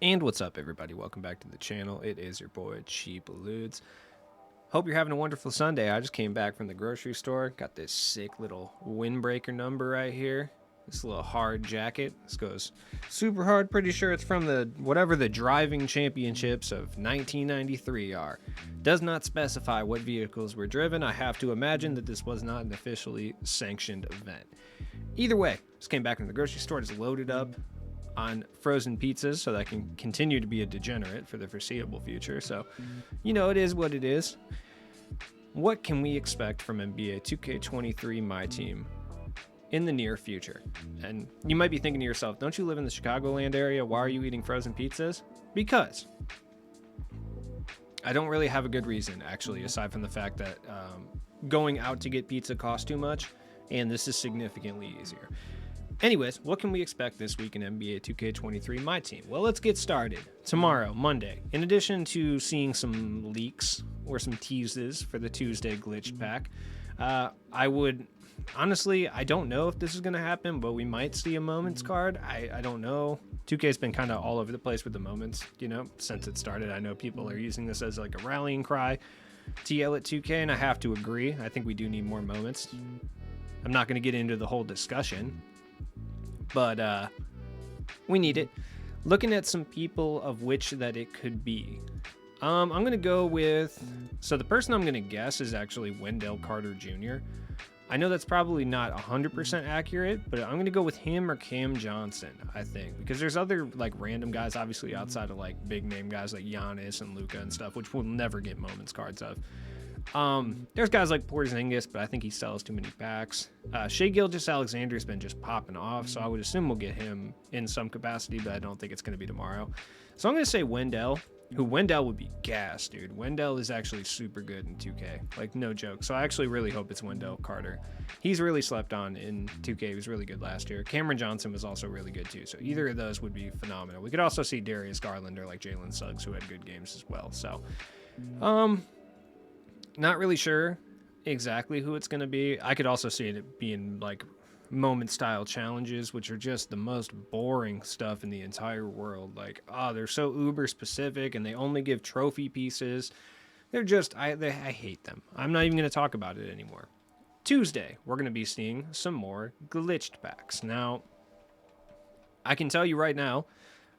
And what's up, everybody? Welcome back to the channel. It is your boy, Cheap Eludes. Hope you're having a wonderful Sunday. I just came back from the grocery store. Got this sick little windbreaker number right here. This little hard jacket. This goes super hard. Pretty sure it's from the whatever the driving championships of 1993 are. Does not specify what vehicles were driven. I have to imagine that this was not an officially sanctioned event. Either way, just came back from the grocery store. Just loaded up on frozen pizzas so that I can continue to be a degenerate for the foreseeable future. So, you know, it is what it is. What can we expect from NBA 2K23 My Team in the near future? And you might be thinking to yourself, don't you live in the Chicagoland area? Why are you eating frozen pizzas? Because I don't really have a good reason, actually, aside from the fact that going out to get pizza costs too much, and this is significantly easier. Anyways, what can we expect this week in NBA 2K23 My Team? Well, let's get started. Tomorrow, Monday, in addition to seeing some leaks or some teases for the Tuesday glitch pack, I would, honestly, I don't know if this is going to happen, but we might see a moments card. I don't know. 2K's been kind of all over the place with the moments, you know, since it started. I know people are using this as like a rallying cry to yell at 2K, and I have to agree. I think we do need more moments. I'm not going to get into the whole discussion, but we need it. Looking at some people of which that it could be. I'm going to go with... So the person I'm going to guess is actually Wendell Carter Jr. I know that's probably not 100% accurate, but I'm going to go with him or Cam Johnson, I think. Because there's other like random guys, obviously, outside of like big name guys like Giannis and Luka and stuff, which we'll never get moments cards of. There's guys like Porzingis, but I think he sells too many packs. Shai Gilgeous-Alexander's been just popping off, so I would assume we'll get him in some capacity, but I don't think it's going to be tomorrow. So I'm going to say Wendell, Wendell would be gas, dude. Wendell is actually super good in 2K, like no joke. So I actually really hope it's Wendell Carter. He's really slept on in 2K. He was really good last year. Cameron Johnson was also really good too, so either of those would be phenomenal. We could also see Darius Garland or like Jalen Suggs, who had good games as well. So, not really sure exactly who it's going to be. I could also see it being like moment style challenges, which are just the most boring stuff in the entire world. Like, they're so uber specific and they only give trophy pieces. They're just, I hate them. I'm not even going to talk about it anymore. Tuesday, we're going to be seeing some more glitched packs. Now, I can tell you right now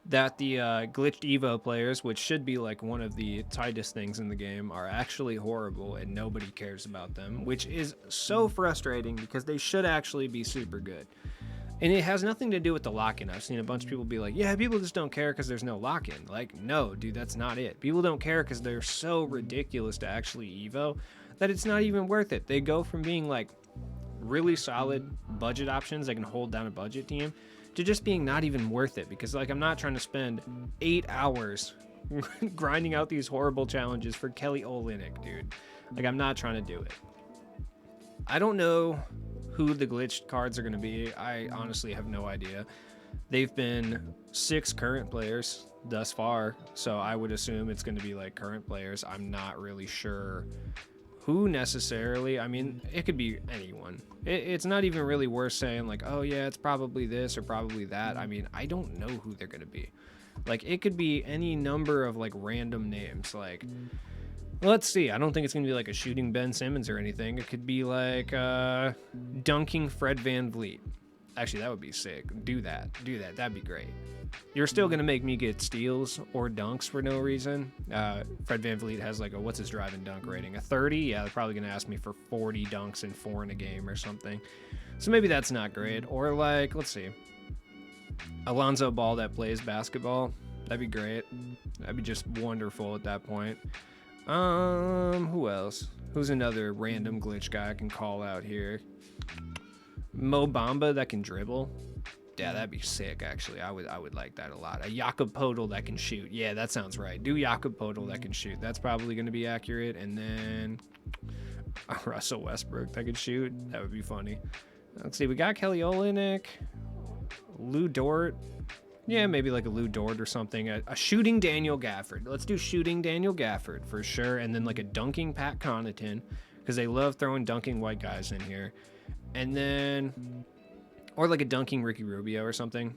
that the glitched Evo players, which should be like one of the tightest things in the game, are actually horrible and nobody cares about them, which is so frustrating because they should actually be super good. And it has nothing to do with the lock-in. I've seen a bunch of people be like, yeah, people just don't care because there's no lock-in. Like, no, dude, that's not it. People don't care because they're so ridiculous to actually Evo that it's not even worth it. They go from being like really solid budget options that can hold down a budget team to just being not even worth it, because like I'm not trying to spend 8 hours grinding out these horrible challenges for Kelly Olynyk, dude. Like, I'm not trying to do it. I don't know who the glitched cards are going to be. I honestly have no idea. They've been 6 current players thus far, so I would assume it's going to be like current players. I'm not really sure who necessarily. I mean, it could be anyone. It's not even really worth saying like, oh yeah, it's probably this or probably that. I mean, I don't know who they're gonna be. Like, it could be any number of like random names. Like, let's see, I don't think it's gonna be like a shooting Ben Simmons or anything. It could be like dunking Fred VanVleet. Actually, that would be sick. Do that. That'd be great. You're still going to make me get steals or dunks for no reason. Fred VanVleet has like a, what's his drive and dunk rating? A 30? Yeah, they're probably going to ask me for 40 dunks and 4 in a game or something. So maybe that's not great. Or like, let's see, Alonzo Ball that plays basketball. That'd be great. That'd be just wonderful at that point. Who else? Who's another random glitch guy I can call out here? Mo Bamba that can dribble. Yeah, that'd be sick, actually. I would like that a lot. A Jakob Poeltl that can shoot. Yeah, that sounds right. Do Jakob Poeltl that can shoot. That's probably going to be accurate. And then Russell Westbrook that can shoot. That would be funny. Let's see. We got Kelly Olynyk. Lou Dort. Yeah, maybe like a Lou Dort or something. A shooting Daniel Gafford. Let's do shooting Daniel Gafford for sure. And then like a dunking Pat Connaughton, because they love throwing dunking white guys in here. And then, or like a dunking Ricky Rubio or something.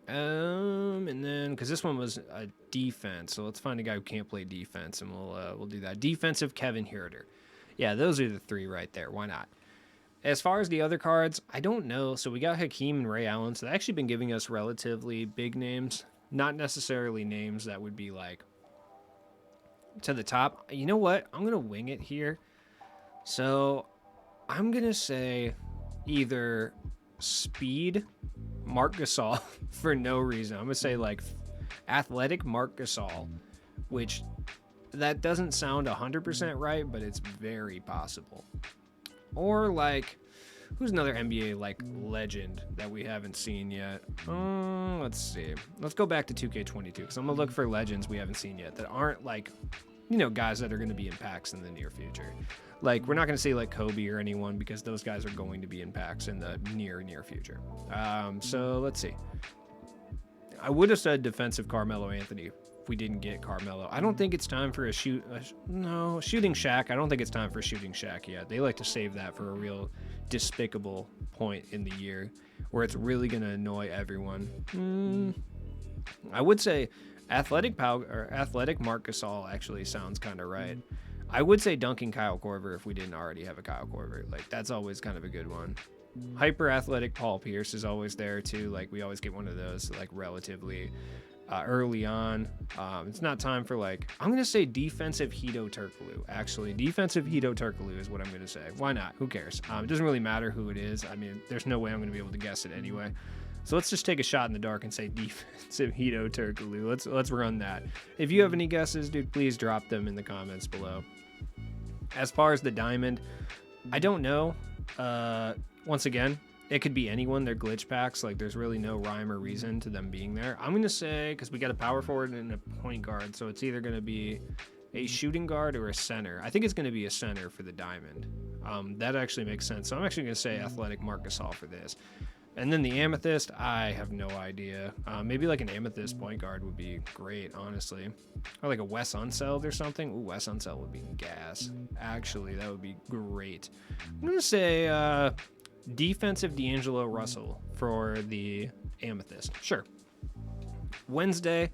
And then because this one was a defense, so let's find a guy who can't play defense, and we'll do that. Defensive Kevin Herter. Yeah, those are the three right there. Why not? As far as the other cards, I don't know. So we got Hakeem and Ray Allen. So they've actually been giving us relatively big names, not necessarily names that would be like to the top. You know what? I'm gonna wing it here. So I'm gonna say either speed Mark Gasol for no reason. I'm gonna say like athletic Mark Gasol, which that doesn't sound 100% right, but it's very possible. Or like, who's another NBA like legend that we haven't seen yet? Let's see. Let's go back to 2K22 because I'm gonna look for legends we haven't seen yet that aren't like, guys that are gonna be in packs in the near future. Like, we're not gonna say like Kobe or anyone because those guys are going to be in packs in the near future. So let's see. I would have said defensive Carmelo Anthony if we didn't get Carmelo. I don't think it's time for shooting Shaq. I don't think it's time for shooting Shaq yet. They like to save that for a real despicable point in the year where it's really going to annoy everyone. I would say athletic Marc Gasol actually sounds kind of right. I would say dunking Kyle Korver if we didn't already have a Kyle Korver. Like, that's always kind of a good one. Hyper athletic Paul Pierce is always there too. Like, we always get one of those like relatively early on. It's not time for like, I'm gonna say defensive Hedo Turkoglu. Actually, defensive Hedo Turkoglu is what I'm gonna say. Why not? Who cares? It doesn't really matter who it is. I mean, there's no way I'm gonna be able to guess it anyway. So let's just take a shot in the dark and say defensive Hedo Turkoglu. Let's run that. If you have any guesses, dude, please drop them in the comments below. As far as the diamond, I don't know. Once again, it could be anyone. They're glitch packs. Like, there's really no rhyme or reason to them being there. I'm going to say, because we got a power forward and a point guard, so it's either going to be a shooting guard or a center. I think it's going to be a center for the diamond. That actually makes sense. So I'm actually going to say athletic Marc Gasol for this. And then the amethyst, I have no idea. Maybe like an amethyst point guard would be great, honestly. Or like a Wes Unseld or something. Ooh, Wes Unseld would be gas. Actually, that would be great. I'm going to say defensive D'Angelo Russell for the amethyst. Sure. Wednesday,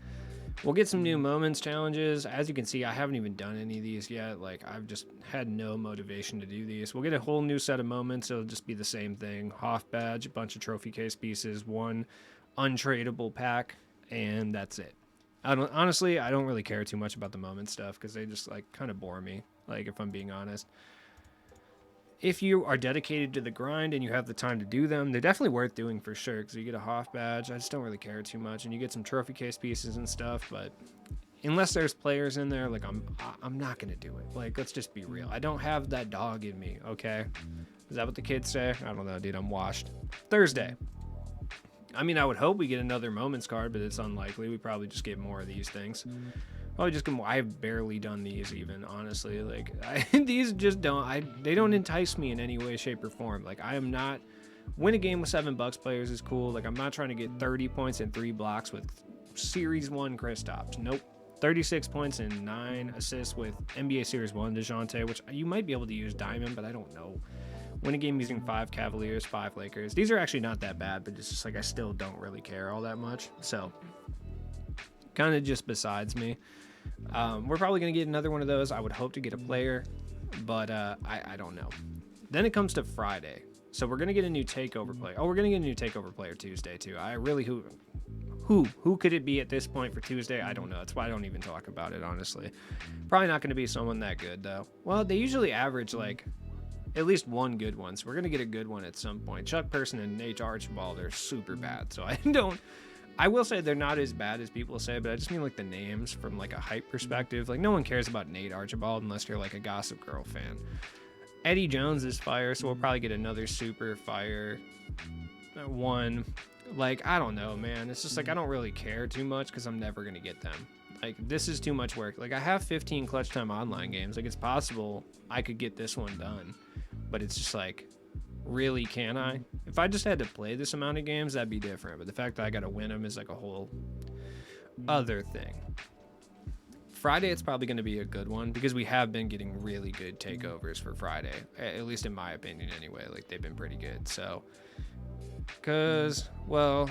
we'll get some new moments challenges. As you can see, I haven't even done any of these yet. Like, I've just had no motivation to do these. We'll get a whole new set of moments. It'll just be the same thing. Hoff badge, a bunch of trophy case pieces, one untradeable pack, and that's it. Honestly, I don't really care too much about the moment stuff because they just like kind of bore me, like, if I'm being honest. If you are dedicated to the grind and you have the time to do them, they're definitely worth doing for sure because you get a Hoff badge. I just don't really care too much, and you get some trophy case pieces and stuff, but unless there's players in there, like, I'm not going to do it. Like, let's just be real. I don't have that dog in me, okay? Is that what the kids say? I don't know, dude. I'm washed. Thursday. I mean, I would hope we get another moments card, but it's unlikely. We probably just get more of these things. Probably just get more. I've barely done these even, honestly. Like, these just they don't entice me in any way, shape, or form. Like, I am not. Win a game with $7 players is cool. Like, I'm not trying to get 30 points and 3 blocks with Series 1 Kristaps. Nope. 36 points and 9 assists with NBA Series 1 DeJounte, which you might be able to use Diamond, but I don't know. Win a game using 5 Cavaliers, 5 Lakers. These are actually not that bad, but it's just like I still don't really care all that much. So, kind of just besides me. We're probably going to get another one of those. I would hope to get a player, but I don't know. Then it comes to Friday. So we're going to get a new takeover player. Oh, we're going to get a new takeover player Tuesday too. I really, who could it be at this point for Tuesday? I don't know. That's why I don't even talk about it, honestly. Probably not going to be someone that good though. Well, they usually average like at least one good one. So we're going to get a good one at some point. Chuck Person and Nate Archibald are super bad. So I will say they're not as bad as people say, but I just mean like the names from like a hype perspective. Like, no one cares about Nate Archibald unless you're like a Gossip Girl fan. Eddie Jones is fire, so we'll probably get another super fire one. Like, I don't know, man. It's just like I don't really care too much because I'm never going to get them. Like, this is too much work. Like, I have 15 Clutch Time Online games. Like, it's possible I could get this one done, but it's just like, really, can I? If I just had to play this amount of games, that'd be different. But the fact that I got to win them is like a whole other thing. Friday, it's probably going to be a good one because we have been getting really good takeovers for Friday, at least in my opinion anyway. Like, they've been pretty good. So, because, well,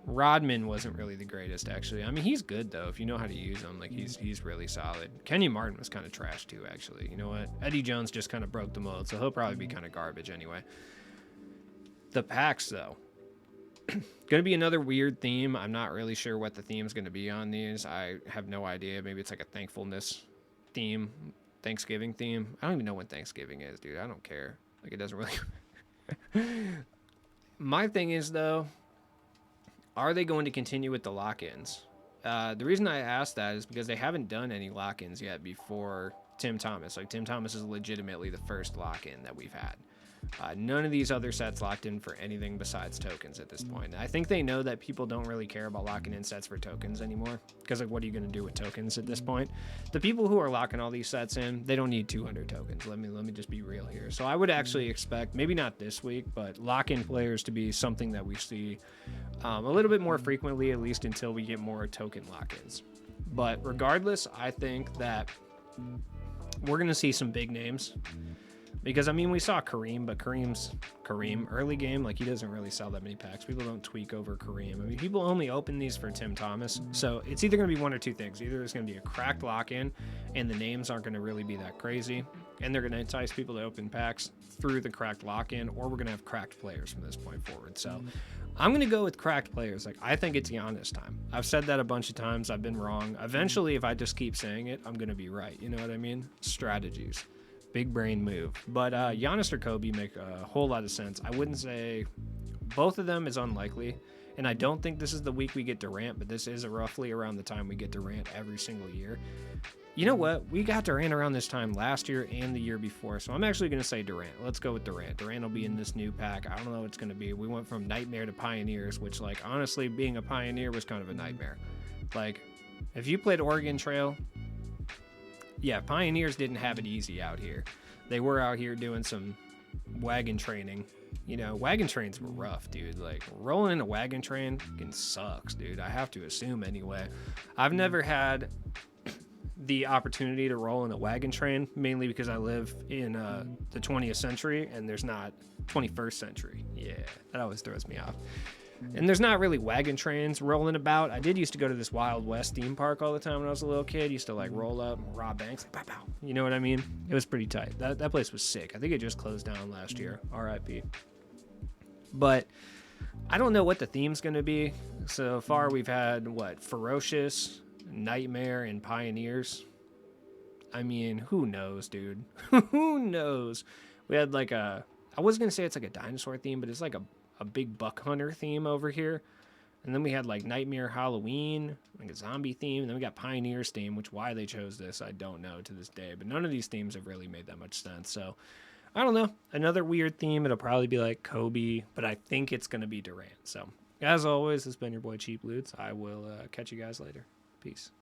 Rodman wasn't really the greatest, actually. I mean, he's good though if you know how to use him. Like he's really solid. Kenyon Martin was kind of trash too, actually. You know what? Eddie Jones just kind of broke the mold, so he'll probably be kind of garbage anyway. The packs though, gonna be another weird theme. I'm not really sure what the theme's gonna be on these. I have no idea. Maybe it's like a thankfulness theme, Thanksgiving theme. I don't even know when Thanksgiving is, dude. I don't care. Like it doesn't really. My thing is though, are they going to continue with the lock-ins? The reason I asked that is because they haven't done any lock-ins yet before Tim Thomas. Like Tim Thomas is legitimately the first lock-in that we've had. None of these other sets locked in for anything besides tokens at this point. I think they know that people don't really care about locking in sets for tokens anymore, because like, what are you going to do with tokens at this point? The people who are locking all these sets in, they don't need 200 tokens. Let me just be real here. So I would actually expect, maybe not this week, but lock-in players to be something that we see a little bit more frequently, at least until we get more token lock-ins. But regardless, I think that we're going to see some big names. Because, I mean, we saw Kareem, but Kareem, early game, like, he doesn't really sell that many packs. People don't tweak over Kareem. I mean, people only open these for Tim Thomas. So it's either going to be one or two things. Either there's going to be a cracked lock-in, and the names aren't going to really be that crazy, and they're going to entice people to open packs through the cracked lock-in, or we're going to have cracked players from this point forward. So I'm going to go with cracked players. Like, I think it's Giannis time. I've said that a bunch of times. I've been wrong. Eventually, if I just keep saying it, I'm going to be right. You know what I mean? Strategies. Big brain move. But Giannis or Kobe make a whole lot of sense. I wouldn't say both of them is unlikely. And I don't think this is the week we get Durant, but this is roughly around the time we get Durant every single year. You know what? We got Durant around this time last year and the year before. So I'm actually going to say Durant. Let's go with Durant. Durant will be in this new pack. I don't know what it's going to be. We went from Nightmare to Pioneers, which, like, honestly, being a Pioneer was kind of a nightmare. Like, if you played Oregon Trail, yeah, Pioneers didn't have it easy out here. They were out here doing some wagon training. You know, wagon trains were rough, dude. Like, rolling in a wagon train fucking sucks, dude. I have to assume anyway. I've never had the opportunity to roll in a wagon train, mainly because I live in the 20th century and there's not 21st century. Yeah, that always throws me off. And there's not really wagon trains rolling about. I did used to go to this Wild West theme park all the time when I was a little kid. Used to like roll up, rob banks, like, pow, pow. You know what I mean? It was pretty tight. That place was sick. I think it just closed down last year. RIP. But I don't know what the theme's going to be. So far we've had, Ferocious, Nightmare, and Pioneers. I mean, who knows, dude? Who knows? We had like I was going to say it's like a dinosaur theme, but it's like a big buck hunter theme over here. And then we had like Nightmare Halloween, like a zombie theme. And then we got Pioneers theme, which why they chose this, I don't know to this day. But none of these themes have really made that much sense. So I don't know. Another weird theme. It'll probably be like Kobe, but I think it's going to be Durant. So as always, this has been your boy Cheap Loots. I will catch you guys later. Peace.